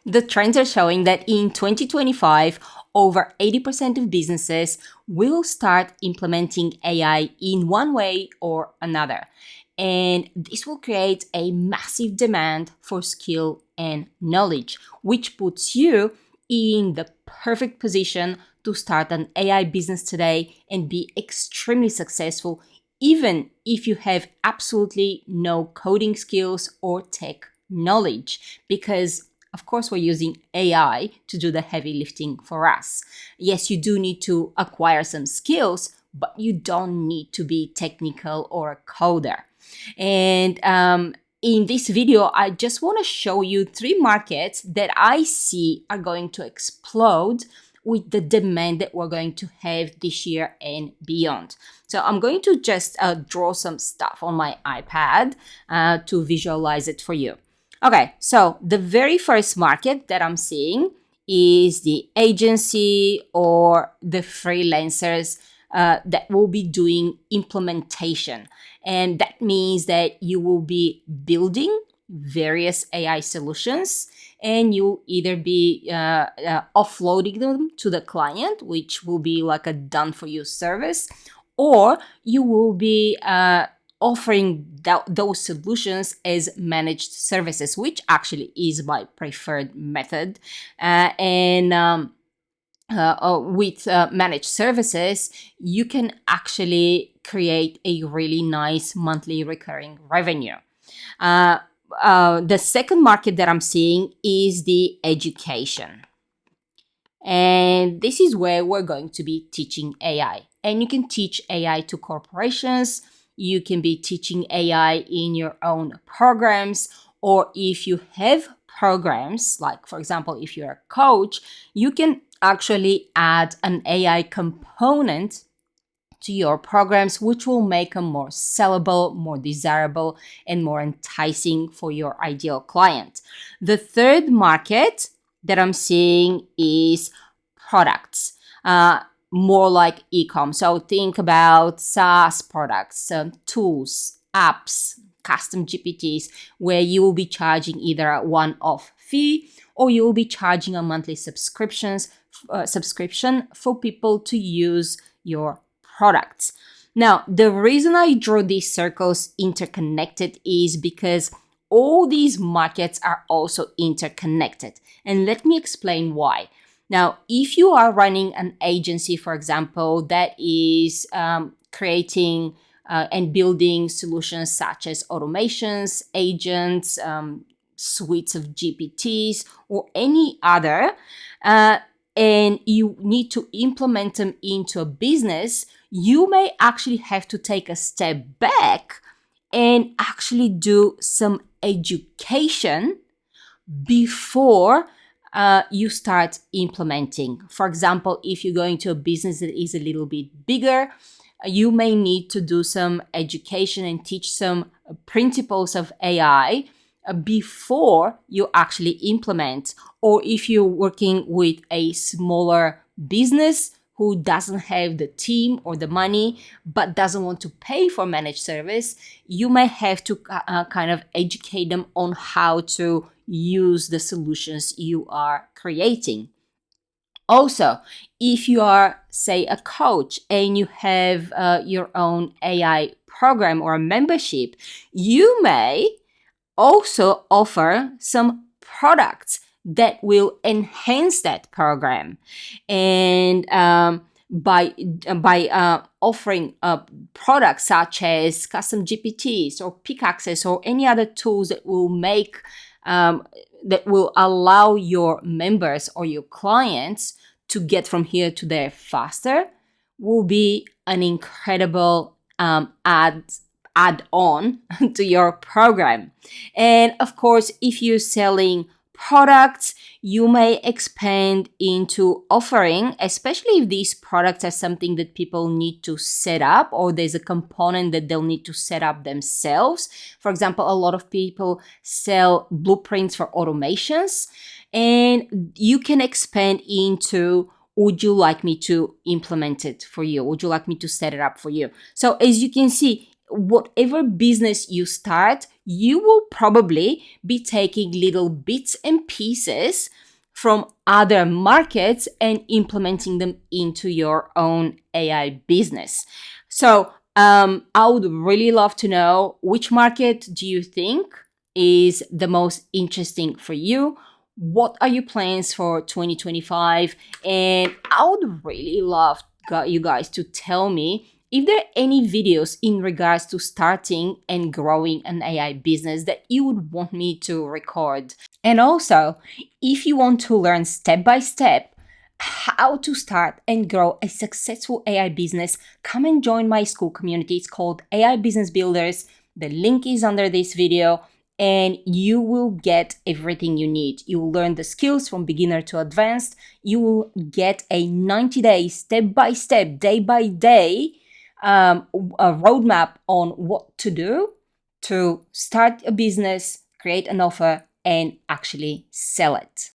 The trends are showing that in 2025, over 80% of businesses will start implementing AI in one way or another. And this will create a massive demand for skill and knowledge, which puts you in the perfect position to start an AI business today and be extremely successful, even if you have absolutely no coding skills or tech knowledge, because of course, we're using AI to do the heavy lifting for us. Yes, you do need to acquire some skills, but you don't need to be technical or a coder. And in this video, I just want to show you 3 markets that I see are going to explode with the demand that we're going to have this year and beyond. So I'm going to just draw some stuff on my iPad to visualize it for you. Okay, so the very first market that I'm seeing is the agency or the freelancers that will be doing implementation. And that means that you will be building various AI solutions and you'll either be offloading them to the client, which will be like a done for you service, or you will be offering those solutions as managed services, which actually is my preferred method. With managed services, you can actually create a really nice monthly recurring revenue. The second market that I'm seeing is the education. And this is where we're going to be teaching AI. And you can teach AI to corporations. You can be teaching AI in your own programs, or if you have programs, like for example, if you're a coach, you can actually add an AI component to your programs, which will make them more sellable, more desirable, and more enticing for your ideal client. The third market that I'm seeing is products. More like e-com. So think about SaaS products, tools, apps, custom GPTs, where you will be charging either a one-off fee or you will be charging a monthly subscription for people to use your products. Now, the reason I draw these circles interconnected is because all these markets are also interconnected. And let me explain why. Now, if you are running an agency, for example, that is creating and building solutions such as automations, agents, suites of GPTs, or any other, and you need to implement them into a business, you may actually have to take a step back and actually do some education before you start implementing. For example, if you're going to a business that is a little bit bigger, you may need to do some education and teach some principles of AI before you actually implement. Or if you're working with a smaller business who doesn't have the team or the money but doesn't want to pay for managed service, you may have to kind of educate them on how to use the solutions you are creating. Also, if you are, say, a coach and you have your own AI program or a membership, you may also offer some products that will enhance that program. And by offering products such as custom GPTs or pickaxes or any other tools that will make that will allow your members or your clients to get from here to there faster, will be an incredible add-on to your program. And of course, if you're selling products, you may expand into offering, especially if these products are something that people need to set up or there's a component that they'll need to set up themselves. For example, a lot of people sell blueprints for automations, and you can expand into, would you like me to implement it for you? Would you like me to set it up for you? So as you can see, whatever business you start, you will probably be taking little bits and pieces from other markets and implementing them into your own AI business. So I would really love to know, which market do you think is the most interesting for you? What are your plans for 2025? And I would really love you guys to tell me if there are any videos in regards to starting and growing an AI business that you would want me to record. And also, if you want to learn step by step how to start and grow a successful AI business, come and join my school community. It's called AI Business Builders. The link is under this video, and you will get everything you need. You will learn the skills from beginner to advanced. You will get a 90-day, step by step, day by day a roadmap on what to do to start a business, create an offer, and actually sell it.